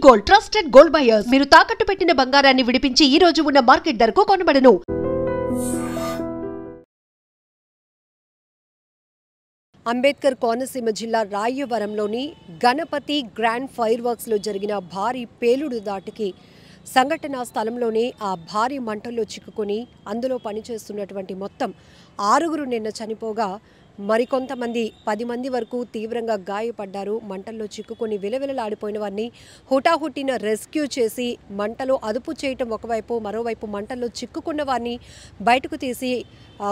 Gold trusted gold buyers మీరు తాకట్టు పెట్టిన బంగారాన్ని విడిపించి ఈ రోజు ఉన్న మార్కెట్ ధరకు కొనబడను. అంబేద్కర్ కోనసీమ జిల్లా రాయవరంలోని గణపతి గ్రాండ్ ఫైర్ వర్క్స్ లో జరిగిన భారీ పేలుడు దాటికి సంఘటనా స్థలంలోనే ఆ భారీ మంటల్లో చిక్కుకొని అందులో పనిచేస్తున్నటువంటి మొత్తం 6 నిన్న చనిపోగా మరికొంతమంది 10 మంది వరకు తీవ్రంగా గాయపడ్డారు. మంటల్లో చిక్కుకొని విలవిలలాడిపోయిన వారిని హుటాహుటిన రెస్క్యూ చేసి మంటలో అదుపు చేయటం ఒకవైపు, మరోవైపు మంటల్లో చిక్కుకున్న వారిని బయటకు తీసి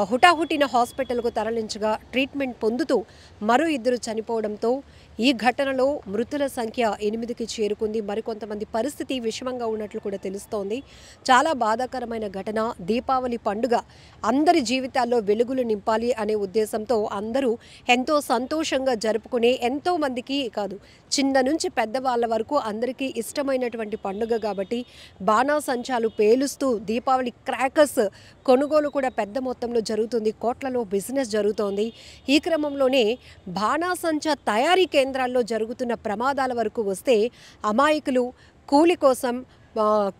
హుటాహుటిన హాస్పిటల్కు తరలించగా ట్రీట్మెంట్ పొందుతూ మరో 2 చనిపోవడంతో ఈ ఘటనలో మృతుల సంఖ్య 8కి చేరుకుంది. మరికొంతమంది పరిస్థితి విషమంగా ఉన్నట్లు కూడా తెలుస్తోంది. చాలా బాధాకరమైన ఘటన. దీపావళి పండుగ అందరి జీవితాల్లో వెలుగులు నింపాలి అనే ఉద్దేశంతో అందరూ ఎంతో సంతోషంగా జరుపుకునే, ఎంతో మందికి కాదు చిన్న నుంచి పెద్దవాళ్ళ వరకు అందరికీ ఇష్టమైనటువంటి పండుగ కాబట్టి బాణాసంచాలు పేలుస్తూ దీపావళి క్రాకర్స్ కొనుగోలు కూడా పెద్ద మొత్తంలో జరుగుతుంది. కోట్లలో బిజినెస్ జరుగుతోంది. ఈ క్రమంలోనే బాణాసంచా తయారీ కేంద్రాల్లో జరుగుతున్న ప్రమాదాల వరకు వస్తే అమాయకులు కూలి కోసం,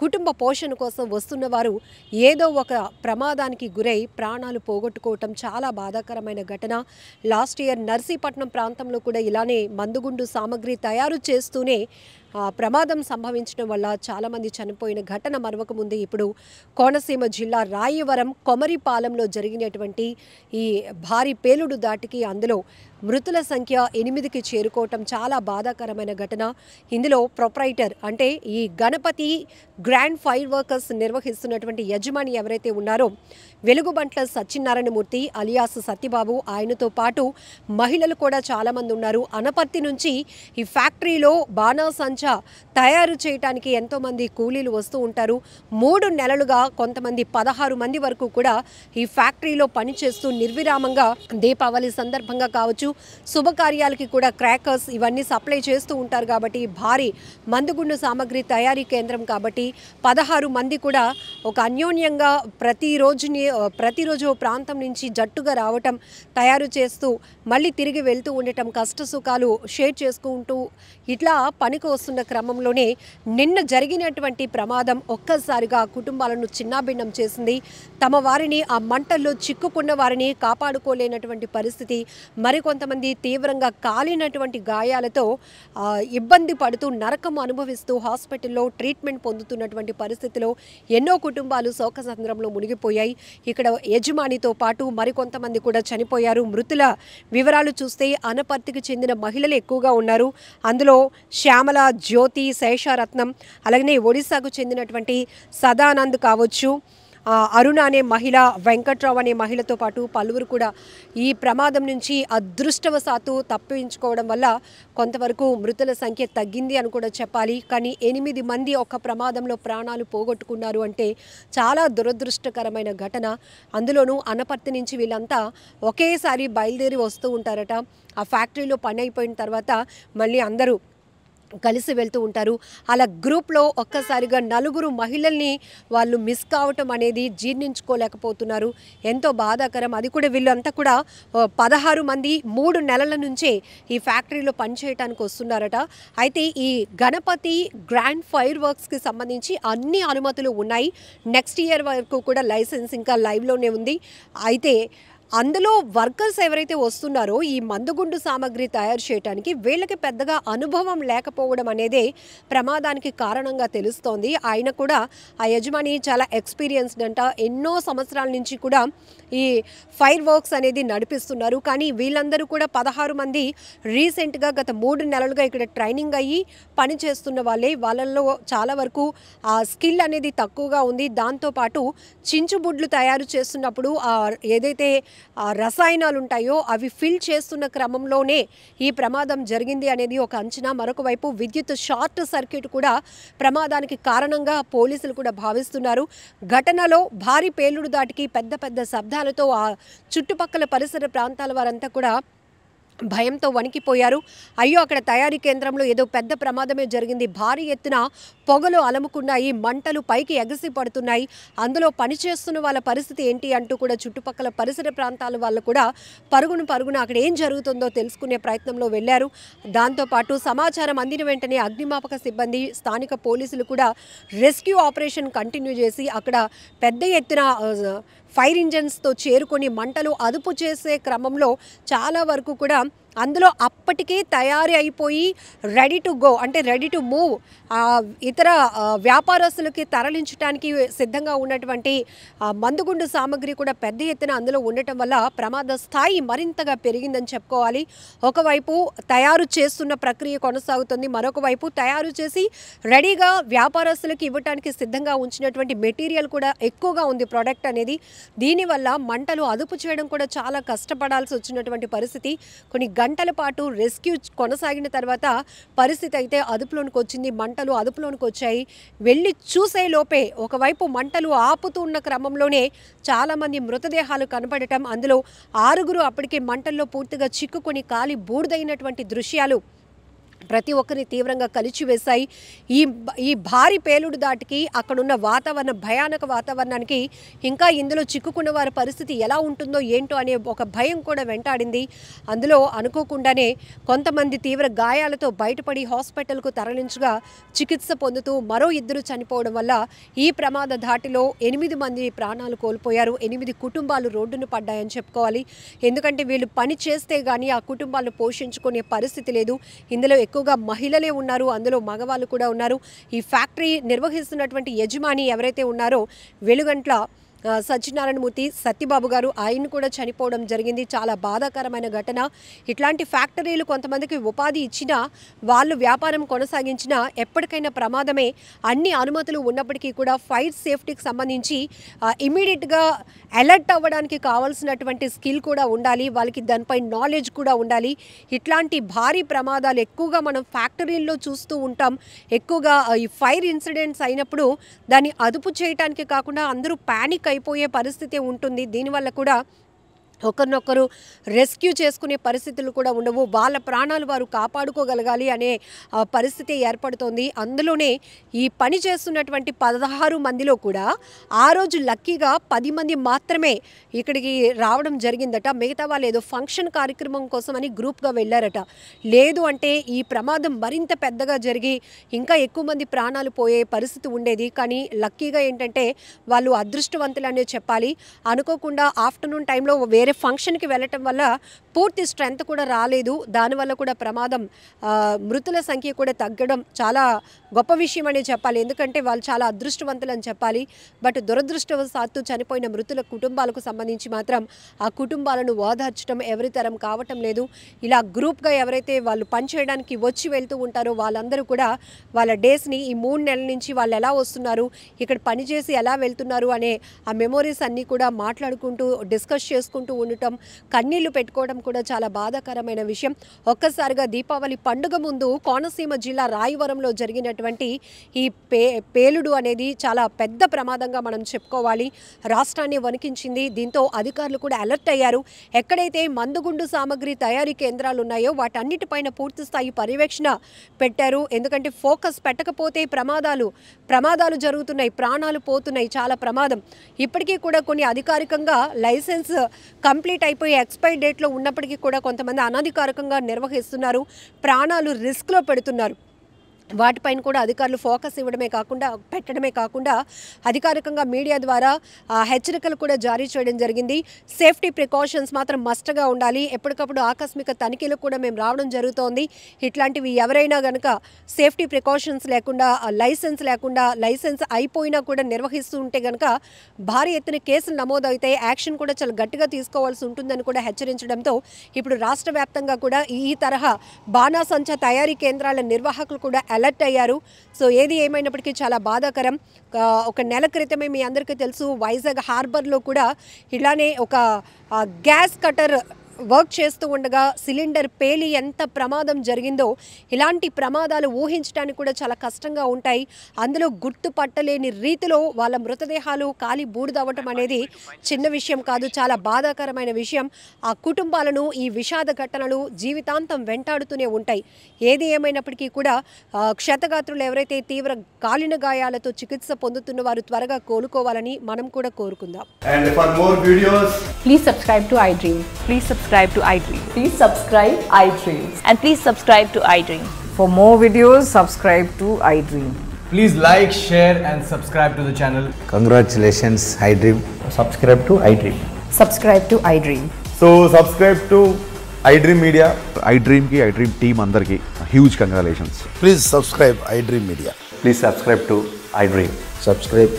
కుటుంబ పోషణ కోసం వస్తున్న వారు ఏదో ఒక ప్రమాదానికి గురై ప్రాణాలు పోగొట్టుకోవటం చాలా బాధాకరమైన ఘటన. లాస్ట్ ఇయర్ నర్సీపట్నం ప్రాంతంలో కూడా ఇలానే మందుగుండు సామగ్రి తయారు చేస్తూనే ప్రమాదం సంభవించడం వల్ల చాలామంది చనిపోయిన ఘటన మరొక ముందు ఇప్పుడు కోనసీమ జిల్లా రాయవరం కొమరిపాలెంలో జరిగినటువంటి ఈ భారీ పేలుడు దాటికి అందులో మృతుల సంఖ్య 8కి చేరుకోవటం చాలా బాధాకరమైన ఘటన. ఇందులో ప్రొప్రైటర్ అంటే ఈ గణపతి గ్రాండ్ ఫైర్ వర్కర్స్ నిర్వహిస్తున్నటువంటి యజమాని ఎవరైతే ఉన్నారో వెలుగుబంట్ల సత్యనారాయణమూర్తి అలియాస్ సత్యబాబు, ఆయనతో పాటు మహిళలు కూడా చాలామంది ఉన్నారు. అనపర్తి నుంచి ఈ ఫ్యాక్టరీలో బాణాసంచా తయారు చేయడానికి ఎంతోమంది కూలీలు వస్తూ ఉంటారు. 3 నెలలుగా కొంతమంది 16 మంది వరకు కూడా ఈ ఫ్యాక్టరీలో పనిచేస్తూ నిర్విరామంగా దీపావళి సందర్భంగా కావచ్చు, శుభకార్యాలకి కూడా క్రాకర్స్ ఇవన్నీ సప్లై చేస్తూ ఉంటారు. కాబట్టి భారీ మందుగుండు సామగ్రి తయారీ కేంద్రం కాబట్టి 16 మంది కూడా ఒక అన్యోన్యంగా ప్రతిరోజు ప్రాంతం నుంచి జట్టుగా రావటం, తయారు చేస్తూ మళ్ళీ తిరిగి వెళ్తూ ఉండటం, కష్ట సుఖాలు షేర్ చేసుకుంటూ ఇట్లా పనికి వస్తున్న క్రమంలోనే నిన్న జరిగినటువంటి ప్రమాదం ఒక్కసారిగా కుటుంబాలను చిన్నాభిన్నం చేసింది. తమ వారిని ఆ మంటల్లో చిక్కుకున్న వారిని కాపాడుకోలేనటువంటి పరిస్థితి, మరికొంతమంది తీవ్రంగా కాలినటువంటి గాయాలతో ఇబ్బంది పడుతూ నరకం అనుభవిస్తూ హాస్పిటల్లో ట్రీట్మెంట్ పొందుతున్నటువంటి పరిస్థితిలో ఎన్నో కుటుంబాలు శోకసంద్రంలో మునిగిపోయాయి. ఇక్కడ యజమానితో పాటు మరికొంతమంది కూడా చనిపోయారు. మృతుల వివరాలు చూస్తే అనపర్తికి చెందిన మహిళలు ఎక్కువగా ఉన్నారు. అందులో శ్యామల, జ్యోతి, శేషారత్నం, అలాగే ఒడిశాకు చెందినటువంటి సదానంద్ కావచ్చు, అరుణ అనే మహిళ, వెంకట్రావు అనే మహిళతో పాటు పలువురు కూడా ఈ ప్రమాదం నుంచి అదృష్టవశాత్తు తప్పించుకోవడం వల్ల కొంతవరకు మృతుల సంఖ్య తగ్గింది అని కూడా చెప్పాలి. కానీ 8 మంది ఒక ప్రమాదంలో ప్రాణాలు పోగొట్టుకున్నారు అంటే చాలా దురదృష్టకరమైన ఘటన. అందులోనూ అనపర్తి నుంచి వీళ్ళంతా ఒకేసారి బయలుదేరి వస్తూ ఉంటారట. ఆ ఫ్యాక్టరీలో పని అయిపోయిన తర్వాత మళ్ళీ అందరూ కలిసి వెళ్తూ ఉంటారు. అలా గ్రూప్లో ఒక్కసారిగా 4 మహిళల్ని వాళ్ళు మిస్ కావటం అనేది జీర్ణించుకోలేకపోతున్నారు. ఎంతో బాధాకరం. అది కూడా వీళ్ళంతా కూడా 16 మంది 3 నెలల నుంచే ఈ ఫ్యాక్టరీలో పనిచేయడానికి వస్తున్నారట. అయితే ఈ గణపతి గ్రాండ్ ఫైర్ వర్క్స్కి సంబంధించి అన్ని అనుమతులు ఉన్నాయి. నెక్స్ట్ ఇయర్ వరకు కూడా లైసెన్స్ ఇంకా లైవ్లోనే ఉంది. అయితే అందులో వర్కర్స్ ఎవరైతే వస్తున్నారో ఈ మందుగుండు సామగ్రి తయారు చేయడానికి వీళ్ళకి పెద్దగా అనుభవం లేకపోవడం అనేదే ప్రమాదానికి కారణంగా తెలుస్తోంది. ఆయన కూడా ఆ యజమాని చాలా ఎక్స్పీరియన్స్డ్ అంట. ఎన్నో సంవత్సరాల నుంచి కూడా ఈ ఫైర్ వర్క్స్ అనేది నడిపిస్తున్నారు. కానీ వీళ్ళందరూ కూడా 16 మంది రీసెంట్గా గత 3 నెలలుగా ఇక్కడ ట్రైనింగ్ అయ్యి పని చేస్తున్న వాళ్ళే. వాళ్ళల్లో చాలా వరకు ఆ స్కిల్ అనేది తక్కువగా ఉంది. దాంతోపాటు చించుబుడ్లు తయారు చేస్తున్నప్పుడు ఏదైతే రసాయనాలు ఉంటాయో అవి ఫిల్ చేస్తున్న క్రమంలోనే ఈ ప్రమాదం జరిగింది అనేది ఒక అంచనా. మరొక వైపు విద్యుత్ షార్ట్ సర్క్యూట్ కూడా ప్రమాదానికి కారణంగా పోలీసులు కూడా భావిస్తున్నారు. ఘటనలో భారీ పేలుడు దాటికి పెద్ద పెద్ద శబ్దాలతో ఆ చుట్టుపక్కల పరిసర ప్రాంతాల వారంతా కూడా భయంతో వణికిపోయారు. అయ్యో, అక్కడ తయారీ కేంద్రంలో ఏదో పెద్ద ప్రమాదమే జరిగింది, భారీ ఎత్తున పొగలు అలముకున్నాయి, మంటలు పైకి ఎగసి పడుతున్నాయి, అందులో పనిచేస్తున్న వాళ్ళ పరిస్థితి ఏంటి అంటూ కూడా చుట్టుపక్కల పరిసర ప్రాంతాల వాళ్ళు కూడా పరుగున అక్కడ ఏం జరుగుతుందో తెలుసుకునే ప్రయత్నంలో వెళ్ళారు. దాంతోపాటు సమాచారం అందిన వెంటనే అగ్నిమాపక సిబ్బంది, స్థానిక పోలీసులు కూడా రెస్క్యూ ఆపరేషన్ కంటిన్యూ చేసి అక్కడ పెద్ద ఎత్తున ఫైర్ ఇంజన్స్తో చేరుకొని మంటలు అదుపు చేసే క్రమంలో చాలా వరకు కూడా అందులో అప్పటికే తయారీ అయిపోయి రెడీ టు గో, అంటే రెడీ టు మూవ్, ఇతర వ్యాపారస్తులకి తరలించడానికి సిద్ధంగా ఉన్నటువంటి మందుగుండు సామగ్రి కూడా పెద్ద ఎత్తున అందులో ఉండటం వల్ల ప్రమాద స్థాయి మరింతగా పెరిగిందని చెప్పుకోవాలి. ఒకవైపు తయారు చేస్తున్న ప్రక్రియ కొనసాగుతుంది, మరొక వైపు తయారు చేసి రెడీగా వ్యాపారస్తులకు ఇవ్వడానికి సిద్ధంగా ఉంచినటువంటి మెటీరియల్ కూడా ఎక్కువగా ఉంది, ప్రోడక్ట్ అనేది. దీనివల్ల మంటలు అదుపు చేయడం కూడా చాలా కష్టపడాల్సి వచ్చినటువంటి పరిస్థితి. కొన్ని గంటల పాటు రెస్క్యూ కొనసాగిన తర్వాత పరిస్థితి అయితే అదుపులోనికి వచ్చింది, మంటలు అదుపులోనికి వచ్చాయి. వెళ్ళి చూసే లోపే ఒకవైపు మంటలు ఆపుతున్న క్రమంలోనే చాలామంది మృతదేహాలు కనపడటం, అందులో 6 అప్పటికే మంటల్లో పూర్తిగా చిక్కుకొని కాలి బూడిదైనటువంటి దృశ్యాలు ప్రతి ఒక్కరిని తీవ్రంగా కలిచివేశాయి. ఈ భారీ పేలుడు దాటికి అక్కడున్న భయానక వాతావరణానికి ఇంకా ఇందులో చిక్కుకున్న వారి పరిస్థితి ఎలా ఉంటుందో ఏంటో అనే ఒక భయం కూడా వెంటాడింది. అందులో అనుకోకుండానే కొంతమంది తీవ్ర గాయాలతో బయటపడి హాస్పిటల్కు తరలించగా చికిత్స పొందుతూ మరో 2 చనిపోవడం వల్ల ఈ ప్రమాద ధాటిలో 8 మంది ప్రాణాలు కోల్పోయారు. 8 కుటుంబాలు రోడ్డును పడ్డాయని చెప్పుకోవాలి. ఎందుకంటే వీళ్ళు పని చేస్తే కానీ ఆ కుటుంబాలను పోషించుకునే పరిస్థితి లేదు. ఇందులో ఎక్కువగా మహిళలే ఉన్నారు, అందులో మగవాళ్ళు కూడా ఉన్నారు. ఈ ఫ్యాక్టరీ నిర్వహిస్తున్నటువంటి యజమాని ఎవరైతే ఉన్నారో వెలుగంట్ల సత్యనారాయణమూర్తి సత్యబాబు గారు, ఆయన కూడా చనిపోవడం జరిగింది. చాలా బాధాకరమైన ఘటన. ఇట్లాంటి ఫ్యాక్టరీలు కొంతమందికి ఉపాధి ఇచ్చినా, వాళ్ళు వ్యాపారం కొనసాగించినా ఎప్పటికైనా ప్రమాదమే. అన్ని అనుమతులు ఉన్నప్పటికీ కూడా ఫైర్ సేఫ్టీకి సంబంధించి ఇమీడియట్గా అలర్ట్ అవ్వడానికి కావాల్సినటువంటి స్కిల్ కూడా ఉండాలి, వాళ్ళకి దానిపై నాలెడ్జ్ కూడా ఉండాలి. ఇట్లాంటి భారీ ప్రమాదాలు ఎక్కువగా మనం ఫ్యాక్టరీల్లో చూస్తూ ఉంటాం. ఎక్కువగా ఈ ఫైర్ ఇన్సిడెంట్స్ అయినప్పుడు దాన్ని అదుపు చేయడానికి కాకుండా అందరూ ప్యానిక్ అయిపోయే పరిస్థితి ఉంటుంది. దీనివల్ల కూడా ఒకరినొకరు రెస్క్యూ చేసుకునే పరిస్థితులు కూడా ఉండవు, వాళ్ళ ప్రాణాలు వారు కాపాడుకోగలగాలి అనే పరిస్థితి ఏర్పడుతోంది. అందులోనే ఈ పని చేస్తున్నటువంటి 16 మందిలో కూడా ఆ రోజు లక్కీగా 10 మంది మాత్రమే ఇక్కడికి రావడం జరిగిందట. మిగతా వాళ్ళు ఏదో ఫంక్షన్ కార్యక్రమం కోసమని గ్రూప్గా వెళ్ళారట. లేదు అంటే ఈ ప్రమాదం మరింత పెద్దగా జరిగి ఇంకా ఎక్కువ మంది ప్రాణాలు పోయే పరిస్థితి ఉండేది. కానీ లక్కీగా ఏంటంటే వాళ్ళు అదృష్టవంతులనే చెప్పాలి. అనుకోకుండా ఆఫ్టర్నూన్ టైంలో వేరే ఫంక్షన్కి వెళ్ళటం వల్ల పూర్తి స్ట్రెంత్ కూడా రాలేదు. దానివల్ల కూడా ప్రమాదం, మృతుల సంఖ్య కూడా తగ్గడం చాలా గొప్ప విషయం అనే చెప్పాలి. ఎందుకంటే వాళ్ళు చాలా అదృష్టవంతులు అని చెప్పాలి. బట్ దురదృష్టవశాత్తు చనిపోయిన మృతుల కుటుంబాలకు సంబంధించి మాత్రం ఆ కుటుంబాలను ఓదార్చడం ఎవరి తరం కావటం లేదు. ఇలా గ్రూప్గా ఎవరైతే వాళ్ళు పనిచేయడానికి వచ్చి వెళ్తూ ఉంటారో వాళ్ళందరూ కూడా వాళ్ళ డేస్ని ఈ 3 నెలల నుంచి వాళ్ళు ఎలా వస్తున్నారు, ఇక్కడ పనిచేసి ఎలా వెళ్తున్నారు అనే ఆ మెమోరీస్ అన్నీ కూడా మాట్లాడుకుంటూ డిస్కస్ చేసుకుంటూ ఉండటం, కన్నీళ్లు పెట్టుకోవడం కూడా చాలా బాధాకరమైన విషయం. ఒక్కసారిగా దీపావళి పండుగ ముందు కోనసీమ జిల్లా రాయవరంలో జరిగినటువంటి ఈ పేలుడు అనేది చాలా పెద్ద ప్రమాదంగా మనం చెప్పుకోవాలి. రాష్ట్రాన్ని వణికించింది. దీంతో అధికారులు కూడా అలర్ట్ అయ్యారు. ఎక్కడైతే మందుగుండు సామగ్రి తయారీ కేంద్రాలు ఉన్నాయో వాటన్నిటిపైన పూర్తి స్థాయి పర్యవేక్షణ పెట్టారు. ఎందుకంటే ఫోకస్ పెట్టకపోతే ప్రమాదాలు జరుగుతున్నాయి, ప్రాణాలు పోతున్నాయి, చాలా ప్రమాదం. ఇప్పటికీ కూడా కొన్ని అధికారికంగా లైసెన్స్ కంప్లీట్ అయిపోయి ఎక్స్పైరీ డేట్లో ఉన్నప్పటికీ కూడా కొంతమంది అనధికారికంగా నిర్వహిస్తున్నారు, ప్రాణాలు రిస్క్లో పెడుతున్నారు. వాటిపైన కూడా అధికారులు ఫోకస్ పెట్టడమే కాకుండా అధికారికంగా మీడియా ద్వారా హెచ్చరికలు కూడా జారీ చేయడం జరిగింది. సేఫ్టీ ప్రికాషన్స్ మాత్రం మస్ట్గా ఉండాలి. ఎప్పటికప్పుడు ఆకస్మిక తనిఖీలకు కూడా మేము రావడం జరుగుతోంది. ఇట్లాంటివి ఎవరైనా కనుక సేఫ్టీ ప్రికాషన్స్ లేకుండా, లైసెన్స్ అయిపోయినా కూడా నిర్వహిస్తూ ఉంటే కనుక భారీ ఎత్తున కేసులు నమోదవుతే యాక్షన్ కూడా చాలా గట్టిగా తీసుకోవాల్సి ఉంటుందని కూడా హెచ్చరించడంతో ఇప్పుడు రాష్ట్ర వ్యాప్తంగా కూడా ఈ తరహా బాణాసంచా తయారీ కేంద్రాల నిర్వాహకులు కూడా అలర్ట్ అయ్యారు. సో ఏది ఏమైనప్పటికీ చాలా బాధాకరం. ఒక నెల క్రితమే మీ అందరికీ తెలుసు వైజాగ్ హార్బర్లో కూడా ఇలానే ఒక గ్యాస్ కటర్ వర్క్ చేస్తూ ఉండగా సిలిండర్ పేలి ఎంత ప్రమాదం జరిగిందో ఇలాంటి ప్రమాదాలు ఊహించడానికి కూడా చాలా కష్టంగా ఉంటాయి. అందులో గుర్తుపట్టలేని రీతిలో వాళ్ళ మృతదేహాలు కాలి బూడిదవ్వటం అనేది చిన్న విషయం కాదు, చాలా బాధాకరమైన విషయం. ఆ కుటుంబాలను ఈ విషాద ఘటనలు జీవితాంతం వెంటాడుతూనే ఉంటాయి. ఏది ఏమైనప్పటికీ కూడా క్షతగాత్రులు ఎవరైతే తీవ్ర కాలిన గాయాలతో చికిత్స పొందుతున్న వారు త్వరగా కోలుకోవాలని మనం కూడా కోరుకుందాం. And for more videos, please subscribe to iDream. Please subscribe to iDream. Please subscribe iDream. And please subscribe to iDream. For more videos, subscribe to iDream. Please like, share and subscribe to the channel. Congratulations, iDream. Subscribe to iDream. Subscribe to iDream. so subscribe to iDream Media. iDream ki iDream team andarki huge congratulations. Please subscribe iDream Media. Please subscribe to iDream. Subscribe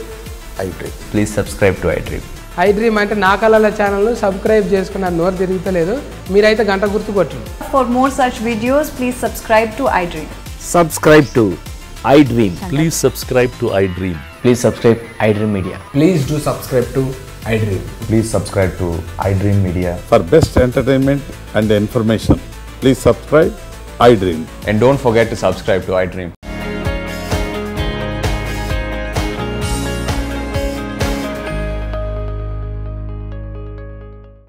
iDream. Please subscribe to iDream. iDream అంటే నా కళల ఛానల్ను subscribe చేసుకున్నారు, నోరు తిరుగుతలేదు. మీరైతే గంట గుర్తు కొట్టండి. For more such videos, please subscribe to iDream. Subscribe to iDream. Please subscribe to iDream. Please subscribe iDream Media. Please do subscribe to iDream. Please subscribe to iDream Media. For best entertainment and information, please subscribe iDream. And don't forget to subscribe to iDream.